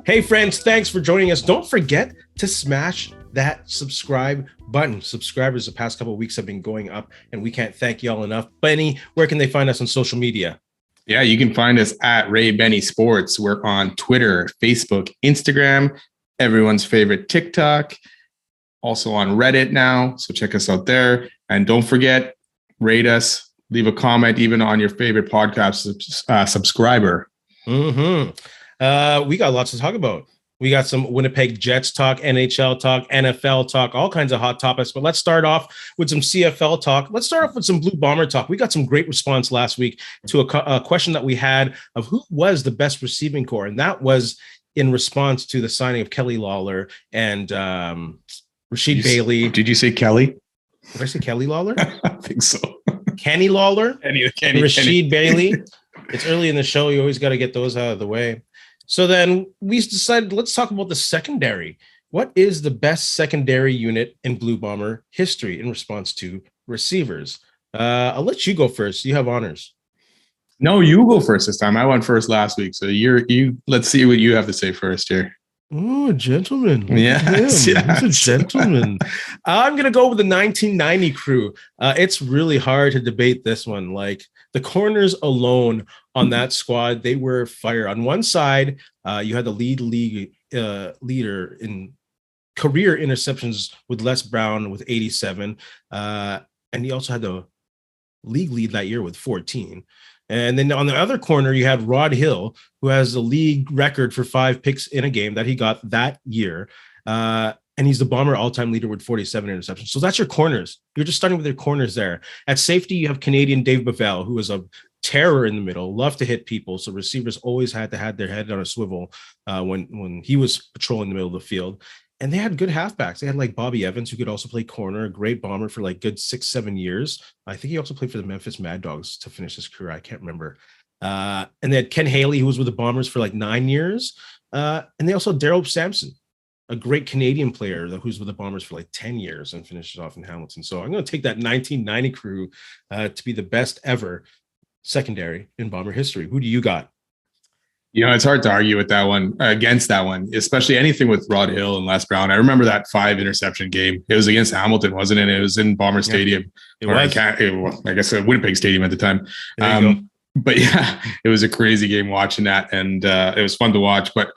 Hey friends, thanks for joining us. Don't forget to smash that subscribe button. Subscribers the past couple of weeks have been going up, and we can't thank y'all enough. Benny, where can they find us on social media? Yeah, you can find us at Ray Benny Sports. We're on Twitter, Facebook, Instagram, everyone's favorite TikTok, also on Reddit now. So check us out there. And don't forget, rate us, leave a comment, even on your favorite podcast subscriber. We got lots to talk about. We got some Winnipeg Jets talk, NHL talk, NFL talk, all kinds of hot topics. But let's start off with some CFL talk. Let's start off with some Blue Bomber talk. We got some great response last week to a question that we had of who was the best receiving core. And that was in response to the signing of Kelly Lawler and Rasheed Bailey. Did you say Kelly? Did I say Kelly Lawler? I think so. Kenny Lawler? Rasheed Bailey. It's early in the show. You always got to get those out of the way. So then we decided, let's talk about the secondary. What is the best secondary unit in Blue Bomber history in response to receivers? I'll let you go first. You have honors. No, you go first this time. I went first last week. So let's see what you have to say first here. Oh, gentleman. Yes. He's a gentleman. I'm going to go with the 1990 crew. It's really hard to debate this one. Like the corners alone on that squad, they were fire. On one side, you had the leader in career interceptions with Les Brown with 87. And he also had the league lead that year with 14. And then on the other corner, you had Rod Hill, who has the league record for 5 picks in a game that he got that year. And he's the Bomber all-time leader with 47 interceptions. So that's your corners. You're just starting with your corners there. At safety, you have Canadian Dave Bavell, who was a terror in the middle, loved to hit people. So receivers always had to have their head on a swivel when he was patrolling the middle of the field. And they had good halfbacks. They had like Bobby Evans, who could also play corner, a great bomber for like good 6-7 years. I think he also played for the Memphis Mad Dogs to finish his career. I can't remember. And they had Ken Haley, who was with the Bombers for like 9 years. And they also had Darryl Sampson, a great Canadian player who's with the Bombers for like 10 years and finishes off in Hamilton. So I'm going to take that 1990 crew to be the best ever secondary in Bomber history. Who do you got? You know, it's hard to argue with that one, against that one, especially anything with Rod Hill and Les Brown. I remember that 5 interception game. It was against Hamilton, wasn't it? It was in Bomber Stadium. It was. I guess Winnipeg Stadium at the time. But yeah, it was a crazy game watching that, and it was fun to watch. But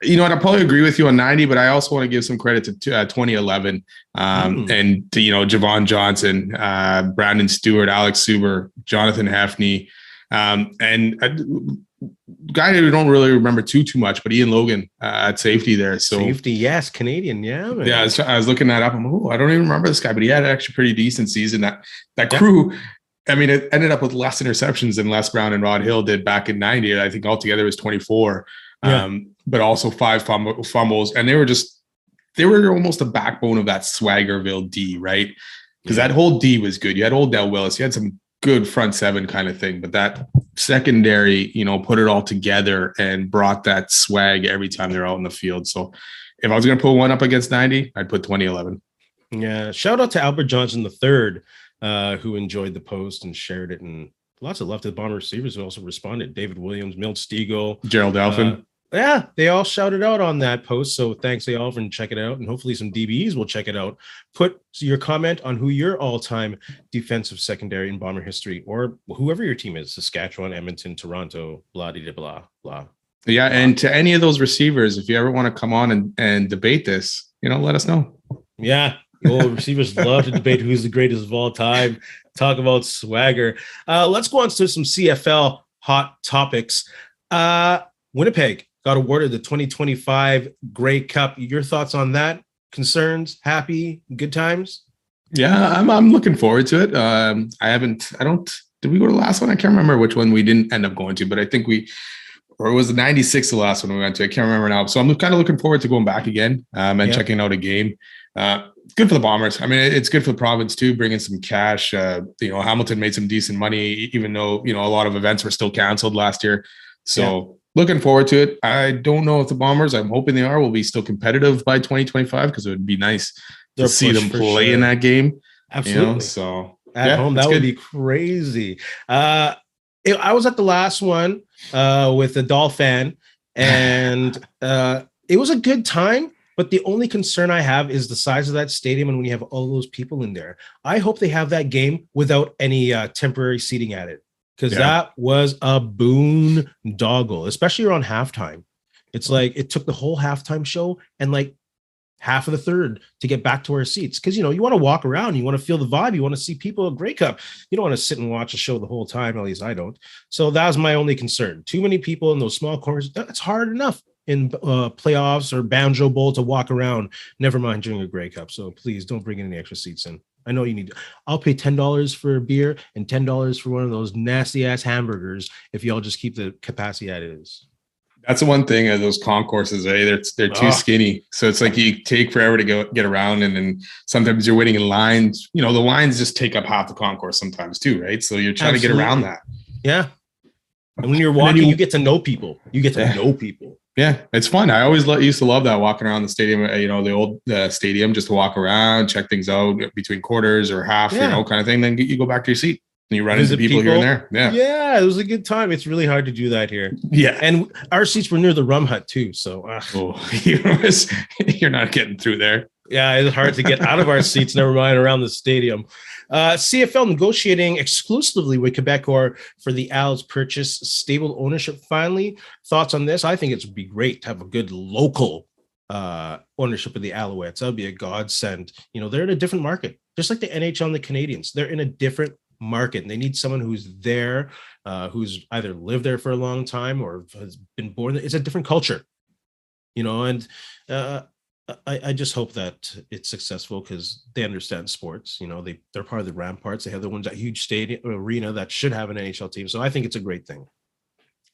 you know what? I'll probably agree with you on 90, but I also want to give some credit to 2011 and to, Jovon Johnson, Brandon Stewart, Alex Suber, Jonathan Hefney, and guy who we don't really remember too much, but Ian Logan at safety there. So safety, yes, Canadian, yeah, man. Yeah. I was looking that up. I'm I don't even remember this guy, but he had actually pretty decent season. That crew. I mean, it ended up with less interceptions than Les Brown and Rod Hill did back in 90. I think altogether it was 24, but also 5 fumbles, and they were almost the backbone of that Swaggerville D, right? Because that whole D was good. You had old Del Willis. You had some good front seven kind of thing, but that secondary, put it all together and brought that swag every time they're out in the field. So if I was going to put one up against 90, I'd put 2011. Yeah. Shout out to Albert Johnson III, who enjoyed the post and shared it, and lots of love to the Bomber receivers who also responded. David Williams, Milt Stiegel, Gerald Alphin. Yeah, they all shouted out on that post. So thanks, they all, for check it out. And hopefully some DBEs will check it out. Put your comment on who your all-time defensive secondary in Bomber history, or whoever your team is, Saskatchewan, Edmonton, Toronto, blah, blah, blah, blah. Yeah, and to any of those receivers, if you ever want to come on and debate this, let us know. Yeah, well, receivers love to debate who's the greatest of all time. Talk swagger. Let's go on to some CFL hot topics. Winnipeg got awarded the 2025 Grey Cup. Your thoughts on that? Concerns? Happy? Good times? Yeah, I'm looking forward to it. Did we go to the last one? I can't remember which one we didn't end up going to, but I think or it was the 96, the last one we went to. I can't remember now. So I'm kind of looking forward to going back again and checking out a game. Good for the Bombers. I mean, it's good for the province too, bringing some cash. Hamilton made some decent money, even though, a lot of events were still canceled last year. So looking forward to it. I don't know if the Bombers, I'm hoping they will be still competitive by 2025, because it would be nice to see them play in that game. Absolutely. So at home. That would be crazy. I was at the last one with a Doll fan, and it was a good time. But the only concern I have is the size of that stadium, and when you have all those people in there. I hope they have that game without any temporary seating at it, because that was a boondoggle, especially around halftime. It's like it took the whole halftime show and like half of the third to get back to our seats, because you want to walk around, you want to feel the vibe, you want to see people at Grey Cup. You don't want to sit and watch a show the whole time. At least I don't. So that was my only concern. Too many people in those small corners. That's hard enough in playoffs or Banjo Bowl to walk around, never mind during a Grey Cup. So please don't bring any extra seats in. I know you need to. I'll pay $10 for a beer and $10 for one of those nasty ass hamburgers if y'all just keep the capacity as it is. That's the one thing of those concourses, eh? They're too skinny. So it's like you take forever to get around, and then sometimes you're waiting in lines. The lines just take up half the concourse sometimes too, right? So you're trying to get around that. Yeah. And when you're walking, you get to know people. Yeah, it's fun. I always used to love that, walking around the stadium, the old stadium, just to walk around, check things out between quarters or half, kind of thing. Then you go back to your seat and you run into people here and there. Yeah, it was a good time. It's really hard to do that here. Yeah. And our seats were near the rum hut too. So you're not getting through there. Yeah, it's hard to get out of our seats, never mind around the stadium. CFL negotiating exclusively with Quebecor for the Als purchase, stable ownership finally. Thoughts on this? I think it would be great to have a good local ownership of the Alouettes. That would be a godsend. They're in a different market, just like the NHL and the Canadians. They're in a different market, and they need someone who's there, who's either lived there for a long time or has been born there. It's a different culture, and I just hope that it's successful because they understand sports. They're part of the Ramparts. They have the ones that huge stadium arena that should have an NHL team. So I think it's a great thing.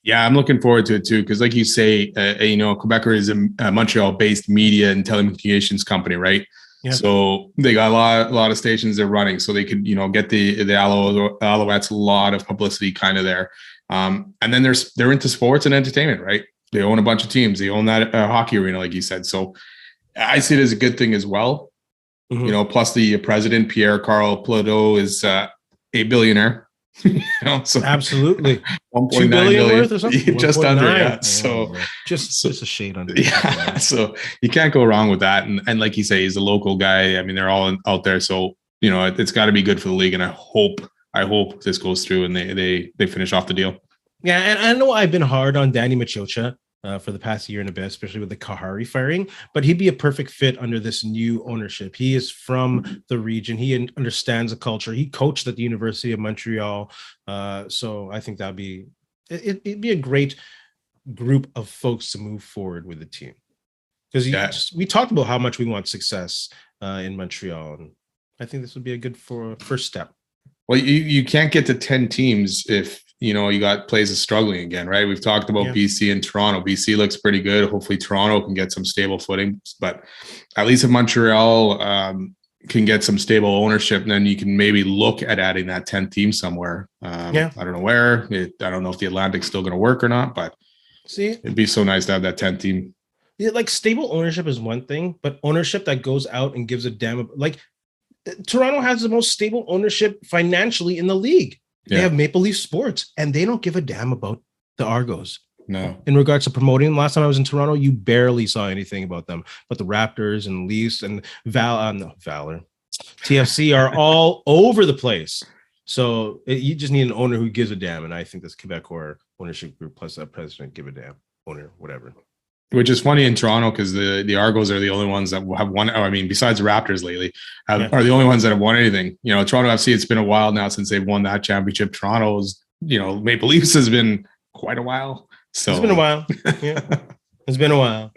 Yeah, I'm looking forward to it too, because like you say, Quebecor is a Montreal-based media and telecommunications company, right? Yeah. So they got a lot of stations they're running, so they could get the Alouettes a lot of publicity kind of there. And then they're into sports and entertainment, right? They own a bunch of teams. They own that hockey arena, like you said. So I see it as a good thing as well. Mm-hmm. Plus the president, Pierre-Carl Plodeau, is a billionaire. So absolutely 1.9 billion worth or something, just under. Yeah. So just a shade under. Yeah. So you can't go wrong with that. And like you say, he's a local guy. I mean, they're all out there. So it's got to be good for the league. And I hope this goes through and they finish off the deal. Yeah, and I know I've been hard on Danny Machocha for the past year and a bit, especially with the Kahari firing, but he'd be a perfect fit under this new ownership. He is from the region. He understands the culture. He coached at the University of Montreal. So I think it'd be a great group of folks to move forward with the team. Because we talked about how much we want success in Montreal, and I think this would be a good first step. Well, you can't get to 10 teams if you got places struggling again, right? We've talked about BC and Toronto. BC looks pretty good. Hopefully Toronto can get some stable footing, but at least if Montreal can get some stable ownership, then you can maybe look at adding that 10th team somewhere. I don't know where. I don't know if the Atlantic's still going to work or not, but it'd be so nice to have that 10th team. Yeah, like stable ownership is one thing, but ownership that goes out and gives a damn. Like Toronto has the most stable ownership financially in the league. They have Maple Leaf Sports, and they don't give a damn about the Argos. No. In regards to promoting, last time I was in Toronto, you barely saw anything about them. But the Raptors and Leafs and Valor, TFC are all over the place. So you just need an owner who gives a damn, and I think this Quebecor ownership group plus that president give a damn, owner, whatever. Which is funny in Toronto because the Argos are the only ones that have won. I mean, besides the Raptors lately, are the only ones that have won anything. Toronto FC, it's been a while now since they've won that championship. Toronto's, Maple Leafs has been quite a while. So it's been a while. Yeah, it's been a while.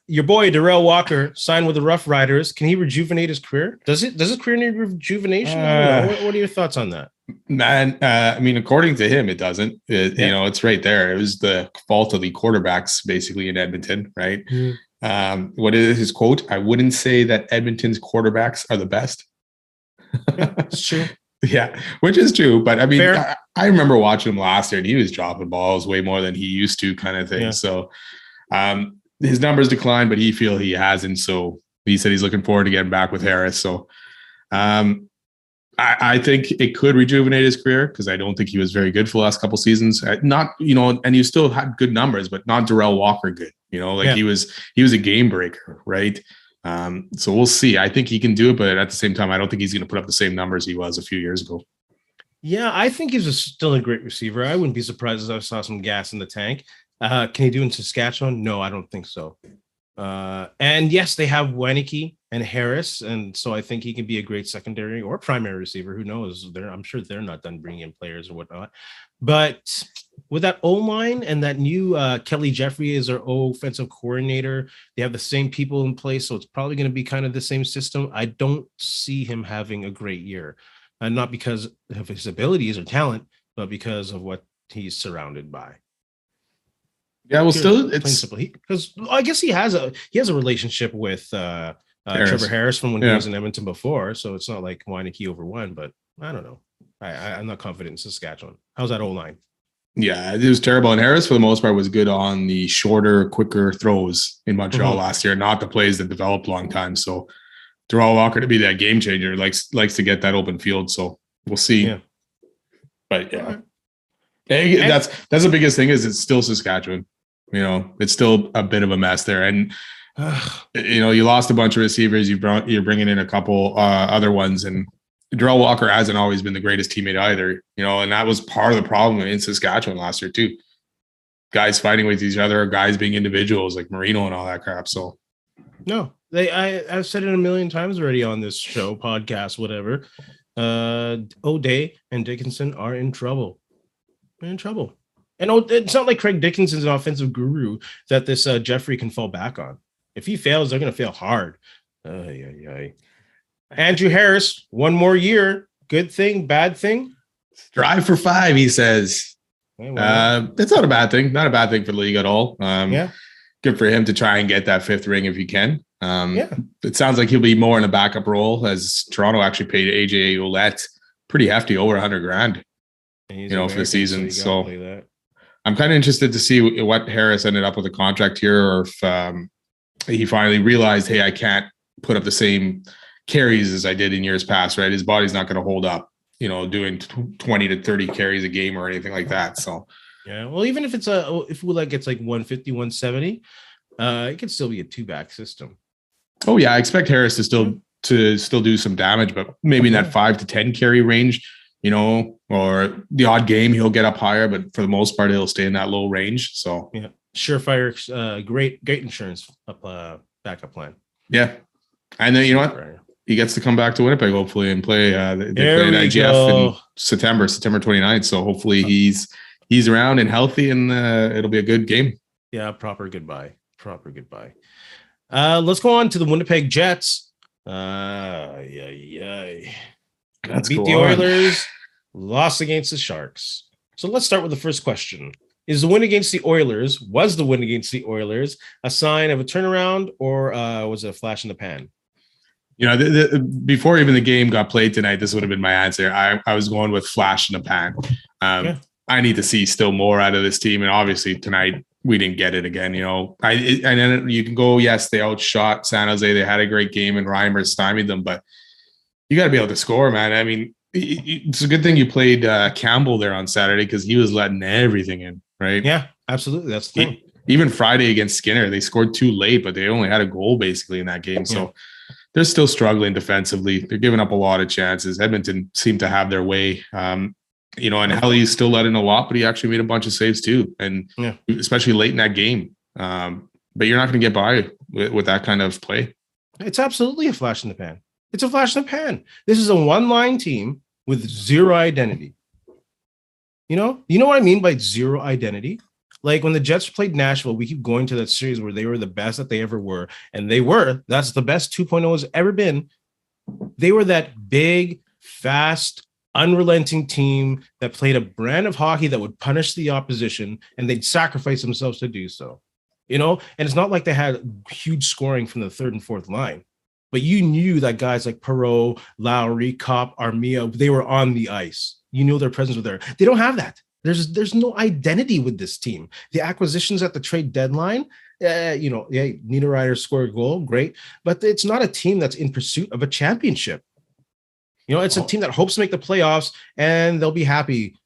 Your boy Derel Walker signed with the Roughriders. Can he rejuvenate his career? Does his career need rejuvenation? What are your thoughts on that? Man, I mean, according to him, it doesn't. It's right there. It was the fault of the quarterbacks, basically, in Edmonton, right? Mm. What is his quote? I wouldn't say that Edmonton's quarterbacks are the best. Yeah, it's true. Yeah, which is true. But I mean, I remember watching him last year, and he was dropping balls way more than he used to, kind of thing. Yeah. So his numbers declined, but he hasn't. So he said he's looking forward to getting back with Harris. So I think it could rejuvenate his career because I don't think he was very good for the last couple seasons. Not, and he still had good numbers, but not Derel Walker good. He was a game breaker, right? So we'll see. I think he can do it, but at the same time, I don't think he's going to put up the same numbers he was a few years ago. Yeah, I think he's still a great receiver. I wouldn't be surprised if I saw some gas in the tank. Can he do it in Saskatchewan? No, I don't think so. And yes, they have Winnipeg and Harris, and so I think he can be a great secondary or primary receiver. Who knows? I'm sure they're not done bringing in players or whatnot. But with that O-line and that new Kelly Jeffrey is our offensive coordinator, they have the same people in place, so it's probably going to be kind of the same system. I don't see him having a great year, and not because of his abilities or talent, but because of what he's surrounded by. Yeah, well, still, it's because I guess he has a relationship with Trevor Harris from when he was in Edmonton before, so it's not like Winnipeg over one. But I don't know. I'm not confident in Saskatchewan. How's that O-line? Yeah, it was terrible. And Harris, for the most part, was good on the shorter, quicker throws in Montreal last year, not the plays that developed long time. So Derel Walker to be that game changer likes to get that open field. So we'll see. Yeah. But yeah, that's the biggest thing is it's still Saskatchewan. It's still a bit of a mess there. And, you lost a bunch of receivers. You're bringing in a couple other ones. And Derel Walker hasn't always been the greatest teammate either, and that was part of the problem in Saskatchewan last year too. Guys fighting with each other, guys being individuals like Marino and all that crap. So no, I've said it a million times already on this show, podcast, whatever. O'Day and Dickinson are in trouble. They're in trouble. And it's not like Craig Dickinson's an offensive guru that this Jeffrey can fall back on. If he fails, they're going to fail hard. Andrew Harris, one more year. Good thing, bad thing? Strive for 5, he says. It's not a bad thing. Not a bad thing for the league at all. Good for him to try and get that 5th ring if he can. It sounds like he'll be more in a backup role as Toronto actually paid AJ Ouellette pretty hefty, over $100,000, for the season. So I'm kind of interested to see what Harris ended up with a contract here, or if he finally realized, hey, I can't put up the same carries as I did in years past, right? His body's not going to hold up, doing 20 to 30 carries a game or anything like that. So, yeah, well, even if it's if Ouellette gets like 150, 170, it could still be a 2-back system. Oh yeah, I expect Harris to still do some damage, but maybe in that 5 to 10 carry range. Or the odd game he'll get up higher, but for the most part, he'll stay in that low range. So yeah, surefire, great insurance backup plan. Yeah, and then you know what, he gets to come back to Winnipeg hopefully and play. They play at IGF in September 29th. So hopefully he's around and healthy, and it'll be a good game. Yeah, proper goodbye. Let's go on to the Winnipeg Jets. Let's beat the Oilers. Lost against the Sharks. So let's start with the first question. Was the win against the Oilers a sign of a turnaround, or was it a flash in the pan? Before even the game got played tonight, this would have been my answer. I was going with flash in the pan. I need to see still more out of this team. And obviously tonight we didn't get it again. And then you can go, yes, they outshot San Jose. They had a great game and Reimer stymied them, but you got to be able to score, man. I mean, it's a good thing you played Campbell there on Saturday because he was letting everything in, right? Yeah, absolutely. That's the thing. Even Friday against Skinner, they scored too late, but they only had a goal basically in that game. So they're still struggling defensively. They're giving up a lot of chances. Edmonton seemed to have their way. And Helly's still let in a lot, but he actually made a bunch of saves too. And especially late in that game. But you're not going to get by with that kind of play. It's absolutely a flash in the pan. It's a flash in the pan. This is a one-line team with zero identity. You know what I mean by zero identity? Like when the Jets played Nashville, we keep going to that series where they were the best that they ever were. And they were. That's the best 2.0 has ever been. They were that big, fast, unrelenting team that played a brand of hockey that would punish the opposition, and they'd sacrifice themselves to do so. And it's not like they had huge scoring from the third and fourth line. But you knew that guys like Perreault, Lowry, Kopp, Armia, they were on the ice. You knew their presence was there. They don't have that. There's no identity with this team. The acquisitions at the trade deadline, Niederreiter scored a goal, great. But it's not a team that's in pursuit of a championship. It's a team that hopes to make the playoffs, and they'll be happy.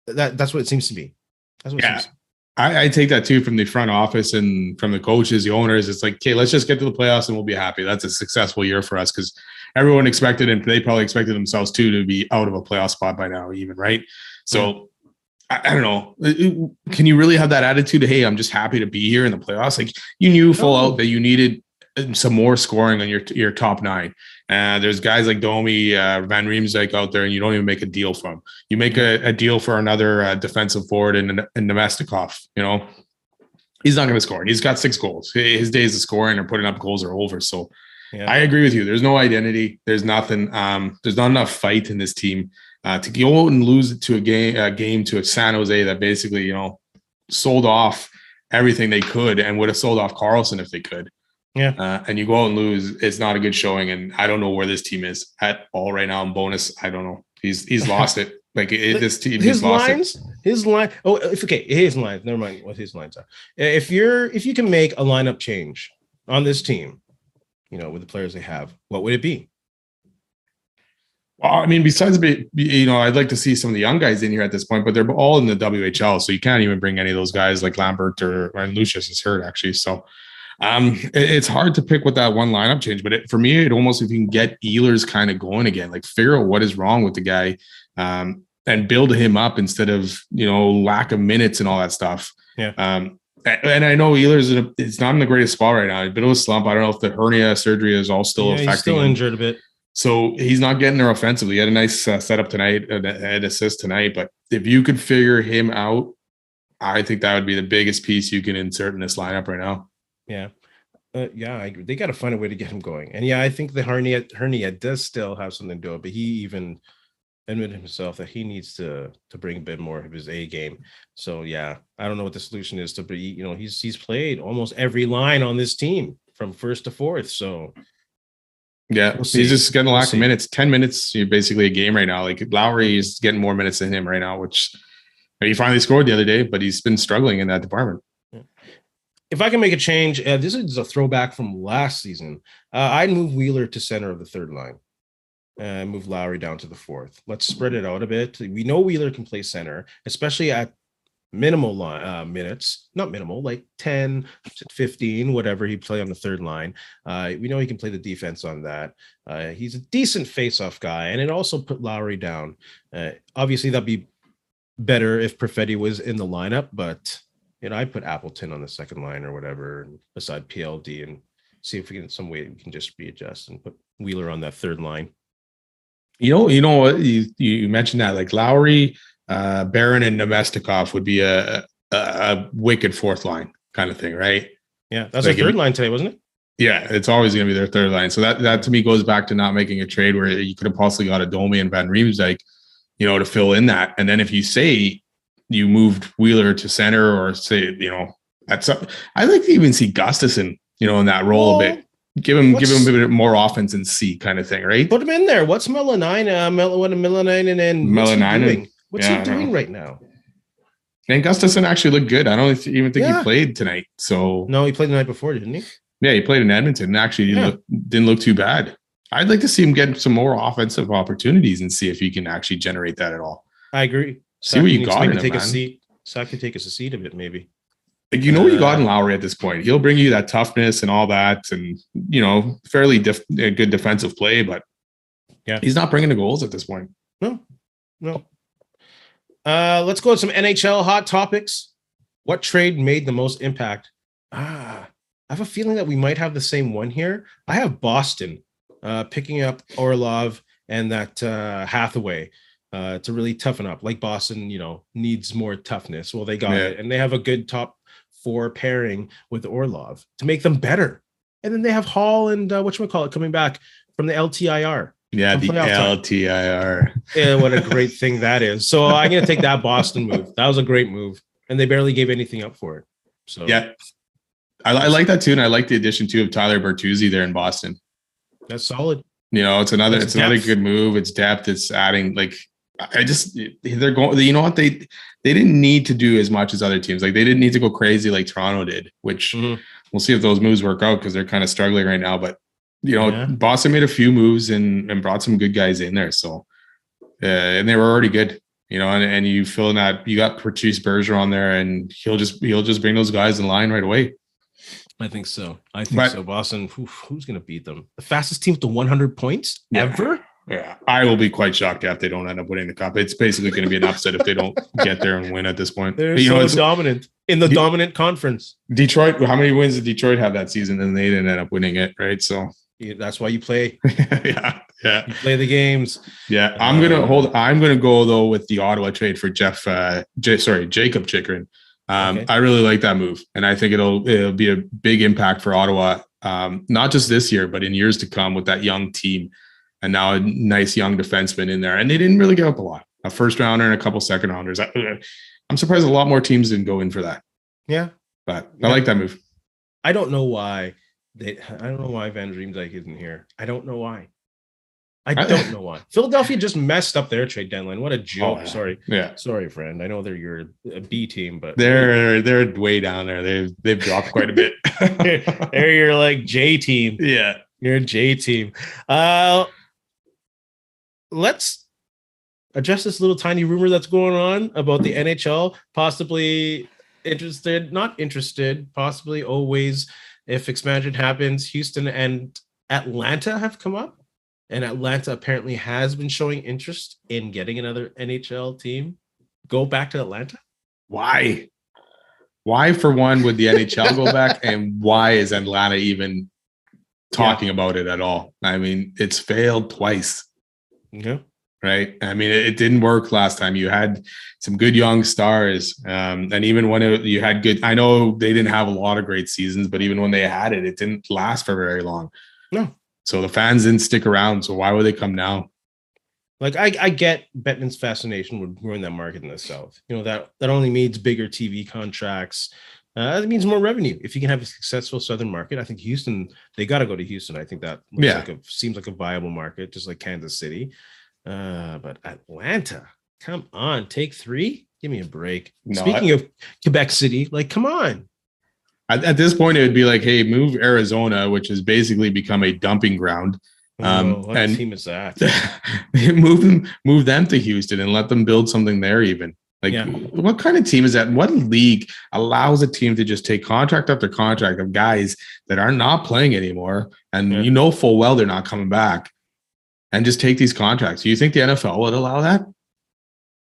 That's what it seems to be. That's what it seems to be. I take that too from the front office and from the coaches, the owners. It's like, okay, let's just get to the playoffs and we'll be happy. That's a successful year for us because everyone expected, and they probably expected themselves too, to be out of a playoff spot by now, even, right? So I don't know. Can you really have that attitude of, hey, I'm just happy to be here in the playoffs? Like, you knew full out that you needed some more scoring on your top nine. There's guys like Domi, Van Riemsdyk out there, and you don't even make a deal for him. You make a deal for another defensive forward in Nemestikov. He's not going to score. And he's got 6 goals. His days of scoring or putting up goals are over. So I agree with you. There's no identity. There's nothing. There's not enough fight in this team to go and lose to a game to a San Jose that basically, sold off everything they could and would have sold off Carlson if they could. Yeah. And you go out and lose. It's not a good showing. And I don't know where this team is at all right now in bonus. I don't know. He's lost it. Like this team, his lines, his line. Oh, his lines. Never mind what his lines are. If you can make a lineup change on this team, with the players they have, what would it be? Well, I mean, besides, I'd like to see some of the young guys in here at this point, but they're all in the WHL, so you can't even bring any of those guys like Lambert and Lucius is hurt actually. So it's hard to pick with that one lineup change, but for me, it almost, if you can get Ehlers kind of going again, like figure out what is wrong with the guy and build him up instead of, lack of minutes and all that stuff. Yeah. And I know Ehlers is not in the greatest spot right now. A bit of a slump. I don't know if the hernia surgery is all still affecting he's still him. Injured a bit. So he's not getting there offensively. He had a nice setup tonight, an assist tonight. But if you could figure him out, I think that would be the biggest piece you can insert in this lineup right now. Yeah. I agree. They got to find a way to get him going. And I think the hernia does still have something to do it, but he even admitted himself that he needs to bring a bit more of his A game. So I don't know what the solution is to be. He's played almost every line on this team from first to fourth. So he's just getting a lack of minutes. 10 minutes, basically a game right now. Like Lowry is getting more minutes than him right now, which he finally scored the other day, but he's been struggling in that department. If I can make a change, this is a throwback from last season. I'd move Wheeler to center of the third line and move Lowry down to the fourth. Let's spread it out a bit. We know Wheeler can play center, especially at minimal minutes, not minimal, like 10 to 15, whatever he play on the third line. We know he can play the defense on that. He's a decent face-off guy, and it also put Lowry down. Obviously, that'd be better if Perfetti was in the lineup, but I put Appleton on the second line or whatever beside PLD and see if we can some way we can just readjust and put Wheeler on that third line. You know what you mentioned that, like Lowry, Barron, and Nemestikov would be a wicked fourth line kind of thing, right? Yeah, that's like their third line today, wasn't it? Yeah, it's always going to be their third line. So that to me goes back to not making a trade where you could have possibly got a Domi and Van Riemsdyk, to fill in that. And then if you say you moved Wheeler to center, or say, I'd like to even see Gustafson, in that role a bit. Give him a bit more offense and see kind of thing, right? Put him in there. What's Melaninen? What's he doing right now? And Gustafson actually looked good. I don't even think he played tonight. So no, he played the night before, didn't he? Yeah, he played in Edmonton and actually didn't look too bad. I'd like to see him get some more offensive opportunities and see if he can actually generate that at all. I agree. See what you got in him, take man. A seat. Sack can take us a seat of it, maybe. Like, what you got in Lowry at this point. He'll bring you that toughness and all that, and fairly good defensive play, but he's not bringing the goals at this point. No. Let's go with some NHL hot topics. What trade made the most impact? I have a feeling that we might have the same one here. I have Boston picking up Orlov and that Hathaway. To really toughen up, like Boston, needs more toughness. Well, they got it, and they have a good top 4 pairing with Orlov to make them better. And then they have Hall and coming back from the LTIR. Yeah, the LTIR. Yeah, what a great thing that is. So I'm going to take that Boston move. That was a great move, and they barely gave anything up for it. So I like that too, and I like the addition too of Tyler Bertuzzi there in Boston. That's solid. It's another good move. It's depth. It's adding they're going. You know what, they didn't need to do as much as other teams. Like, they didn't need to go crazy like Toronto did, which we'll see if those moves work out because they're kind of struggling right now. But Boston made a few moves and brought some good guys in there. So, and they were already good, and you feel that you got Patrice Bergeron there, and he'll just bring those guys in line right away. I think so. So. Boston, who's going to beat them? The fastest team with the 100 points ever? Yeah, I will be quite shocked if they don't end up winning the cup. It's basically going to be an upset if they don't get there and win at this point. They're so dominant in the dominant conference. Detroit, how many wins did Detroit have that season? And they didn't end up winning it, right? So that's why you play. Yeah. You play the games. Yeah, I'm gonna go though with the Ottawa trade for Jacob Chikrin. Okay. I really like that move, and I think it'll be a big impact for Ottawa, not just this year, but in years to come with that young team. And now a nice young defenseman in there. And they didn't really give up a lot. A first rounder and a couple second rounders. I'm surprised a lot more teams didn't go in for that. Yeah. But I like that move. I don't know why Van Riemsdyk isn't here. I don't know why. Philadelphia just messed up their trade deadline. What a joke. Oh, Sorry. Yeah. Sorry, friend. I know they're your B team, but they're way down there. They've dropped quite a bit. They're your like J team. Yeah. You're a J team. Let's address this little tiny rumor that's going on about the NHL possibly not interested, possibly always. If expansion happens, Houston and Atlanta have come up, and Atlanta apparently has been showing interest in getting another NHL team. Go back to Atlanta? Why? Why, for one, would the NHL go back, and why is Atlanta even talking about it at all? I mean, it's failed twice. Yeah. Right. I mean, it didn't work last time. You had some good young stars. And even when you had good, I know they didn't have a lot of great seasons, but even when they had it, it didn't last for very long. No. So the fans didn't stick around. So why would they come now? Like I get Bettman's fascination with growing that market in the South. That only means bigger TV contracts. It means more revenue. If you can have a successful Southern market, I think Houston, they got to go to Houston. I think that seems like a viable market, just like Kansas City. But Atlanta, come on, take 3. Give me a break. No, Speaking of Quebec City, like, come on. At this point, it would be like, hey, move Arizona, which has basically become a dumping ground. What team is that? move them to Houston and let them build something there even. What kind of team is that? What league allows a team to just take contract after contract of guys that are not playing anymore, and full well they're not coming back, and just take these contracts? Do you think the NFL would allow that?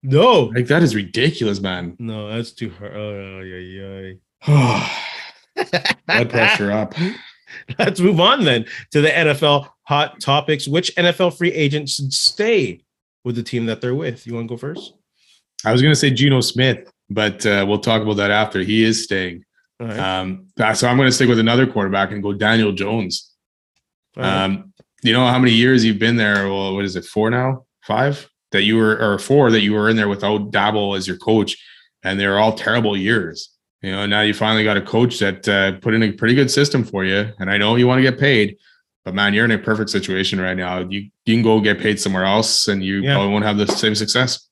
No. Like, that is ridiculous, man. No, that's too hard. Blood pressure up. Let's move on then to the NFL hot topics. Which NFL free agents should stay with the team that they're with? You want to go first? I was going to say Geno Smith, but we'll talk about that after. He is staying. All right. So I'm going to stick with another quarterback and go Daniel Jones. Right. You know how many years you've been there? Well, what is it, 4 now? 5? That you were, or 4 that you were in there without Dabble as your coach, and they're all terrible years. Now you finally got a coach that put in a pretty good system for you. And I know you want to get paid, but man, you're in a perfect situation right now. You can go get paid somewhere else, and you probably won't have the same success.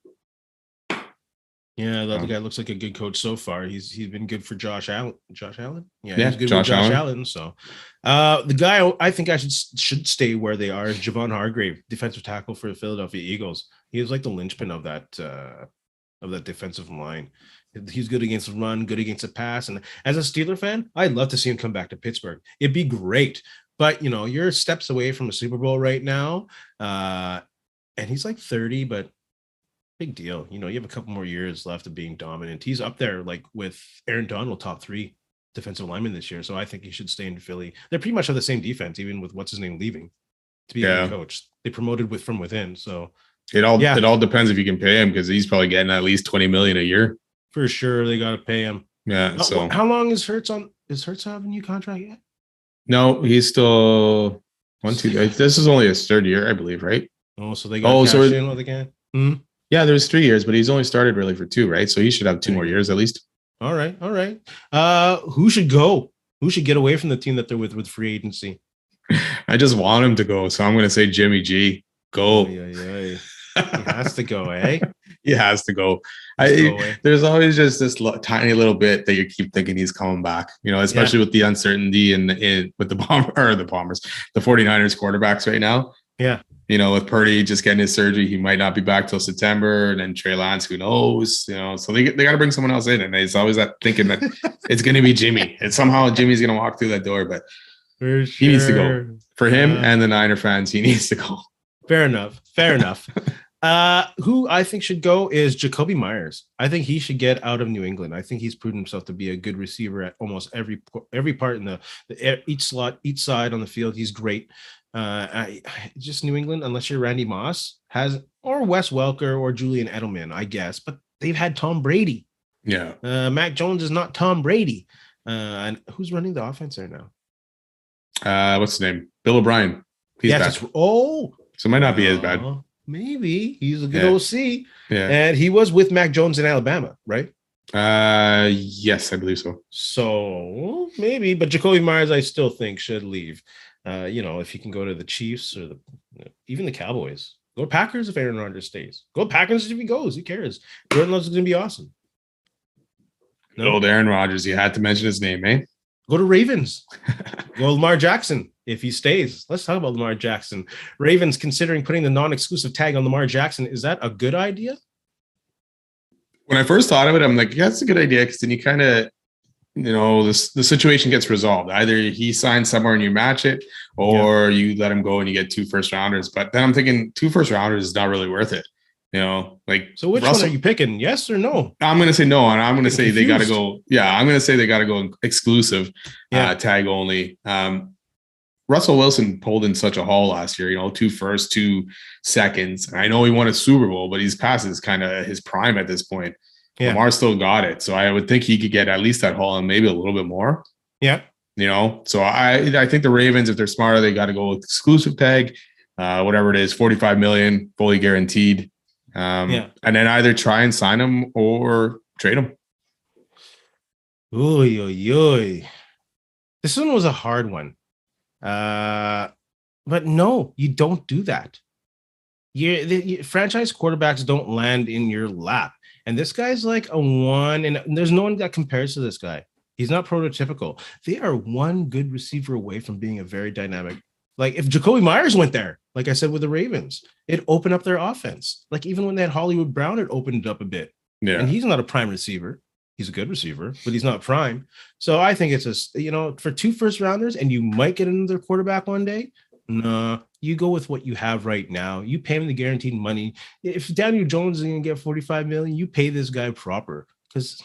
Yeah, that guy looks like a good coach so far. He's been good for Josh Allen. Josh Allen? Yeah, he's good with Josh Allen. So the guy I think should stay where they are is Jovon Hargrave, defensive tackle for the Philadelphia Eagles. He is like the linchpin of that defensive line. He's good against the run, good against the pass. And as a Steeler fan, I'd love to see him come back to Pittsburgh. It'd be great. But, you're steps away from a Super Bowl right now. And he's like 30, but big deal. You have a couple more years left of being dominant. He's up there like with Aaron Donald, top 3 defensive linemen this year. So I think he should stay in Philly. They pretty much have the same defense, even with what's his name leaving to be a coach. They promoted from within. So it all depends if you can pay him, because he's probably getting at least $20 million a year. For sure, they got to pay him. Yeah. So how long is Hurts on? Is Hurts have a new contract yet? No, he's still 1, 2. This is only his 3rd year, I believe, right? Oh, so they got cash in while they can. Mm-hmm. Yeah, there's 3 years, but he's only started really for 2, right? So he should have 2 more years at least. All right. Who should go? Who should get away from the team that they're with free agency? I just want him to go, so I'm going to say Jimmy G. Go. He has to go, eh? He has to go. Go away. There's always just this tiny little bit that you keep thinking he's coming back, especially with the uncertainty with the 49ers quarterbacks right now. Yeah. With Purdy just getting his surgery, he might not be back till September. And then Trey Lance, who knows? So they got to bring someone else in. And it's always that thinking that it's going to be Jimmy. And somehow Jimmy's going to walk through that door. But he needs to go. For him and the Niner fans, he needs to go. Fair enough. Who I think should go is Jacoby Myers. I think he should get out of New England. I think he's proven himself to be a good receiver at almost every part in each slot, each side on the field. He's great. Just New England, unless you're Randy Moss, or Wes Welker or Julian Edelman, I guess. But they've had Tom Brady. Yeah. Mac Jones is not Tom Brady. And who's running the offense there now? What's his name? Bill O'Brien. He's back. So it might not be as bad. Maybe he's a good OC. Yeah. And he was with Mac Jones in Alabama, right? Yes, I believe so. So maybe, but Jacoby Myers, I still think should leave. If he can go to the Chiefs or even the Cowboys. Go Packers if Aaron Rodgers stays. Go Packers if he goes. Who cares? Jordan Love's going to be awesome. No, Aaron Rodgers. You had to mention his name, eh? Go to Ravens. Go Lamar Jackson if he stays. Let's talk about Lamar Jackson. Ravens considering putting the non-exclusive tag on Lamar Jackson. Is that a good idea? When I first thought of it, I'm like, yeah, that's a good idea because then you kind of, the situation gets resolved. Either he signs somewhere and you match it, or you let him go and you get 2 first-rounders. But then I'm thinking 2 first-rounders is not really worth it. So which one are you picking? Yes or no? I'm going to say no, and I'm going to say they got to go. Yeah, I'm going to say they got to go exclusive, tag only. Russell Wilson pulled in such a haul last year. 2 firsts, 2 seconds. I know he won a Super Bowl, but he's past his prime at this point. Yeah. Lamar still got it, so I would think he could get at least that haul and maybe a little bit more. Yeah, So I think the Ravens, if they're smarter, they got to go with exclusive tag, whatever it is, $45 million, fully guaranteed. And then either try and sign him or trade him. Oy. This one was a hard one. But no, you don't do that. Franchise quarterbacks don't land in your lap. And this guy's like a 1, and there's no one that compares to this guy. He's not prototypical. They are one good receiver away from being a very dynamic. Like if Jacoby Myers went there, like I said with the Ravens, it opened up their offense. Like even when they had Hollywood Brown, it opened it up a bit. Yeah. And he's not a prime receiver. He's a good receiver, but he's not prime. So I think it's for 2 first-rounders, and you might get another quarterback one day. No, you go with what you have right now. You pay him the guaranteed money. If Daniel Jones is going to get $45 million, you pay this guy proper, because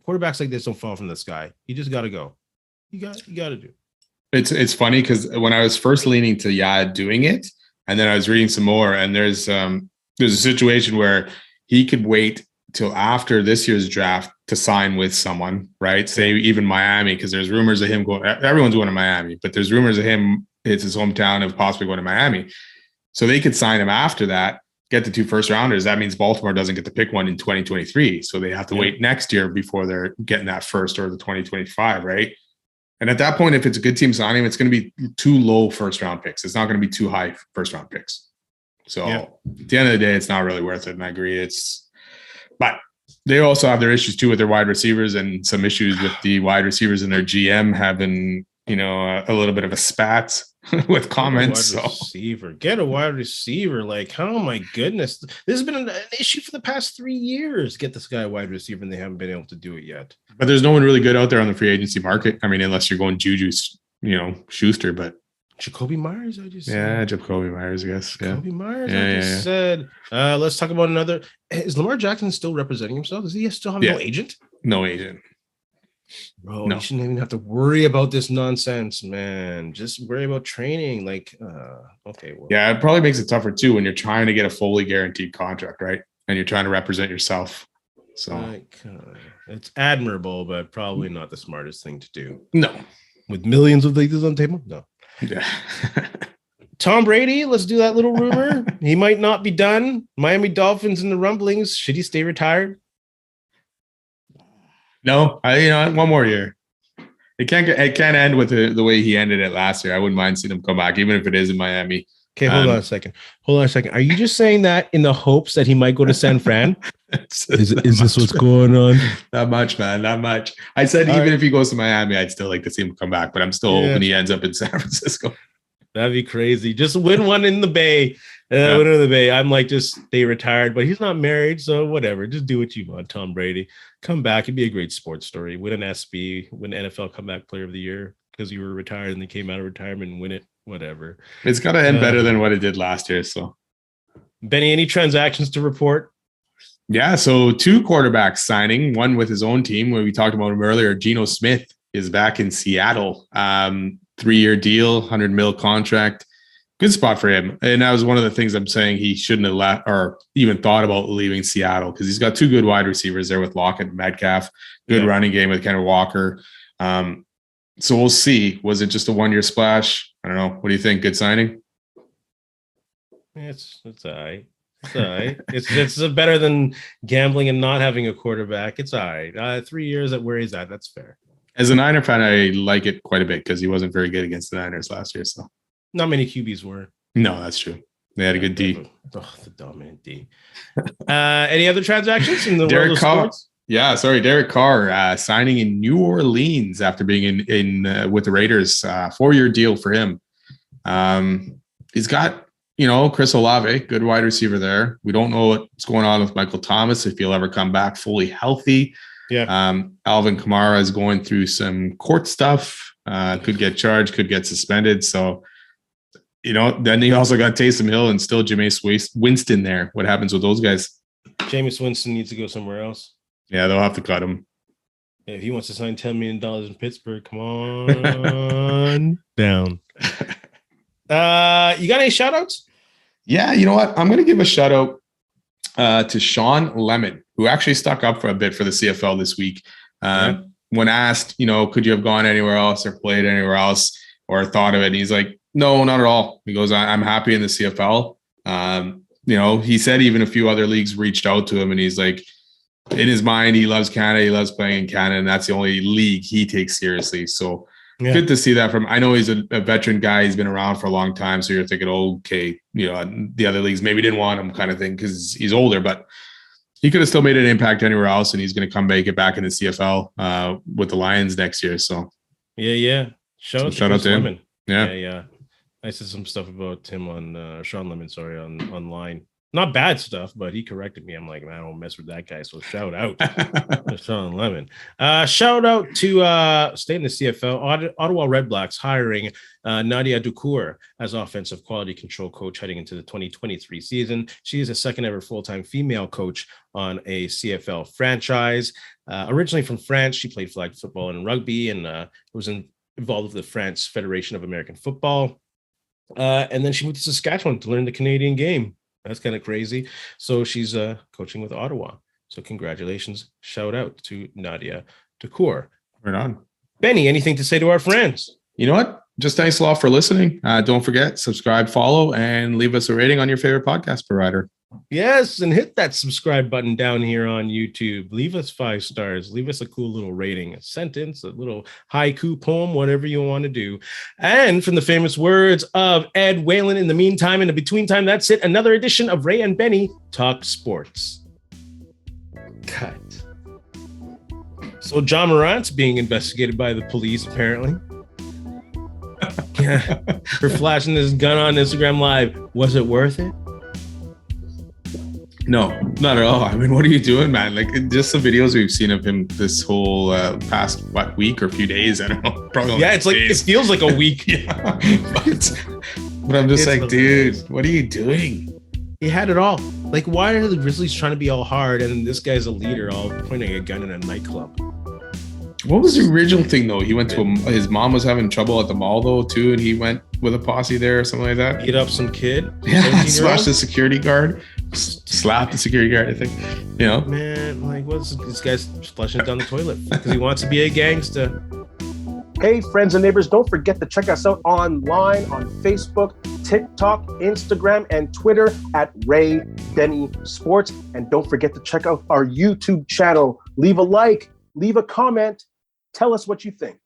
quarterbacks like this don't fall from the sky. You just got to go. You got to do. It's funny because when I was first leaning to doing it, and then I was reading some more, and there's a situation where he could wait till after this year's draft to sign with someone, right? Say even Miami, because there's rumors of him going. Everyone's going to Miami, but there's rumors of him. It's his hometown of possibly going to Miami. So they could sign him after that, get the 2 first-rounders. That means Baltimore doesn't get to pick one in 2023. So they have to wait next year before they're getting that first or the 2025, right? And at that point, if it's a good team signing, it's going to be 2 low first-round picks. It's not going to be 2 high first-round picks. So at the end of the day, it's not really worth it. And I agree. But they also have their issues too with their wide receivers, and some issues with the wide receivers and their GM having, a little bit of a spat with comments. Get a wide receiver. Like, oh my goodness. This has been an issue for the past 3 years. Get this guy a wide receiver, and they haven't been able to do it yet. But there's no one really good out there on the free agency market. I mean, unless you're going Juju, Schuster, but Jacoby Myers, I just said. Jacoby Myers, I guess. Jacoby Myers, I just said. Let's talk about another. Is Lamar Jackson still representing himself? Does he still have no agent? No agent. Bro, you shouldn't even have to worry about this nonsense, man. Just worry about training. Like, okay. Well. Yeah, it probably makes it tougher too when you're trying to get a fully guaranteed contract, right? And you're trying to represent yourself. So it's admirable, but probably not the smartest thing to do. No. With millions of leagues on the table? No. Yeah. Tom Brady, let's do that little rumor. He might not be done. Miami Dolphins and the rumblings. Should he stay retired? No, one more year. It can't end with the way he ended it last year. I wouldn't mind seeing him come back, even if it is in Miami. Okay, hold on a second. Are you just saying that in the hopes that he might go to San Fran? Is this what's going on? Not much, man. Not much. I said even if he goes to Miami, I'd still like to see him come back, but I'm still hoping he ends up in San Francisco. That'd be crazy. Just win one in the Bay. Win in the Bay. I'm like, just stay retired, but he's not married, so whatever. Just do what you want, Tom Brady. Come back. It'd be a great sports story. Win an SB, win NFL Comeback Player of the Year because you were retired and then came out of retirement and win it. Whatever. It's got to end better than what it did last year. So, Benny, any transactions to report? Yeah, so 2 quarterbacks signing, one with his own team, where we talked about him earlier. Geno Smith is back in Seattle. 3-year deal, $100 million contract. Good spot for him. And that was one of the things I'm saying he shouldn't have left or even thought about leaving Seattle, because he's got 2 good wide receivers there with Lockett and Metcalf. Good running game with Kenneth Walker. So we'll see. Was it just a 1-year splash? I don't know. What do you think? Good signing? It's all right. It's all right. It's better than gambling and not having a quarterback. It's all right. 3 years at where he's at. That's fair. As a Niner fan, I like it quite a bit because he wasn't very good against the Niners last year. So not many QBs were. No, that's true. They had a good D. The dominant D. Any other transactions in the Derek world of Carr. sports? Yeah, sorry, Derek Carr signing in New Orleans after being in with the Raiders. 4-year deal for him. He's got, Chris Olave, good wide receiver there. We don't know what's going on with Michael Thomas, if he'll ever come back fully healthy. Yeah. Alvin Kamara is going through some court stuff. Could get charged, could get suspended. So, then he also got Taysom Hill and still Jameis Winston there. What happens with those guys? Jameis Winston needs to go somewhere else. Yeah, they'll have to cut him. If he wants to sign $10 million in Pittsburgh, come on down. You got any shout outs? Yeah, you know what? I'm going to give a shout out to Sean Lemon, who actually stuck up for a bit for the CFL this week. When asked, could you have gone anywhere else or played anywhere else or thought of it? And he's like, no, not at all. He goes, I'm happy in the CFL. He said even a few other leagues reached out to him, and he's like, in his mind, he loves Canada. He loves playing in Canada, and that's the only league he takes seriously. So good to see that from. I know he's a veteran guy. He's been around for a long time. So you're thinking, okay, the other leagues maybe didn't want him, kind of thing, because he's older. But he could have still made an impact anywhere else, and he's going to come get back in the CFL with the Lions next year. So shout out to him. Lemon. Yeah. I said some stuff about him on Sean Lemon, online. Not bad stuff, but he corrected me. I'm like, man, I don't mess with that guy. So shout out to Sean Lemon. Shout out to stay in the CFL. Ottawa Red Blacks hiring Nadia Ducour as offensive quality control coach heading into the 2023 season. She is a second ever full-time female coach on a CFL franchise. Originally from France, she played flag football and rugby, and was involved with the France Federation of American Football. And then she moved to Saskatchewan to learn the Canadian game. That's kind of crazy. So she's coaching with Ottawa. So congratulations. Shout out to Nadia Ducour. Right on. Benny, anything to say to our friends? You know what? Just thanks a lot for listening. Don't forget, subscribe, follow, and leave us a rating on your favorite podcast provider. Yes, and hit that subscribe button down here on YouTube. Leave us 5 stars. Leave us a cool little rating, a sentence, a little haiku poem, whatever you want to do. And from the famous words of Ed Whalen, in the meantime, in the between time, that's it. Another edition of Ray and Benny Talk Sports. Cut. So John Morant's being investigated by the police, apparently. For flashing his gun on Instagram Live. Was it worth it? No, not at all. I mean, what are you doing, man? Like, just the videos we've seen of him this whole past week or few days. I don't know. Probably it's like days. It feels like a week. But I'm just like, dude, what are you doing? He had it all. Like, why are the Grizzlies trying to be all hard and this guy's a leader, all pointing a gun in a nightclub? What was the original thing though? He went to his mom was having trouble at the mall though too, and he went with a posse there or something like that. Beat up some kid. Yeah, smashed the security guard. Slapped the security guard, I think. Man, like, what's this guy's flushing it down the toilet because he wants to be a gangster. Hey, friends and neighbors, don't forget to check us out online on Facebook, TikTok, Instagram, and Twitter at Ray Benny Sports. And don't forget to check out our YouTube channel. Leave a like, leave a comment, tell us what you think.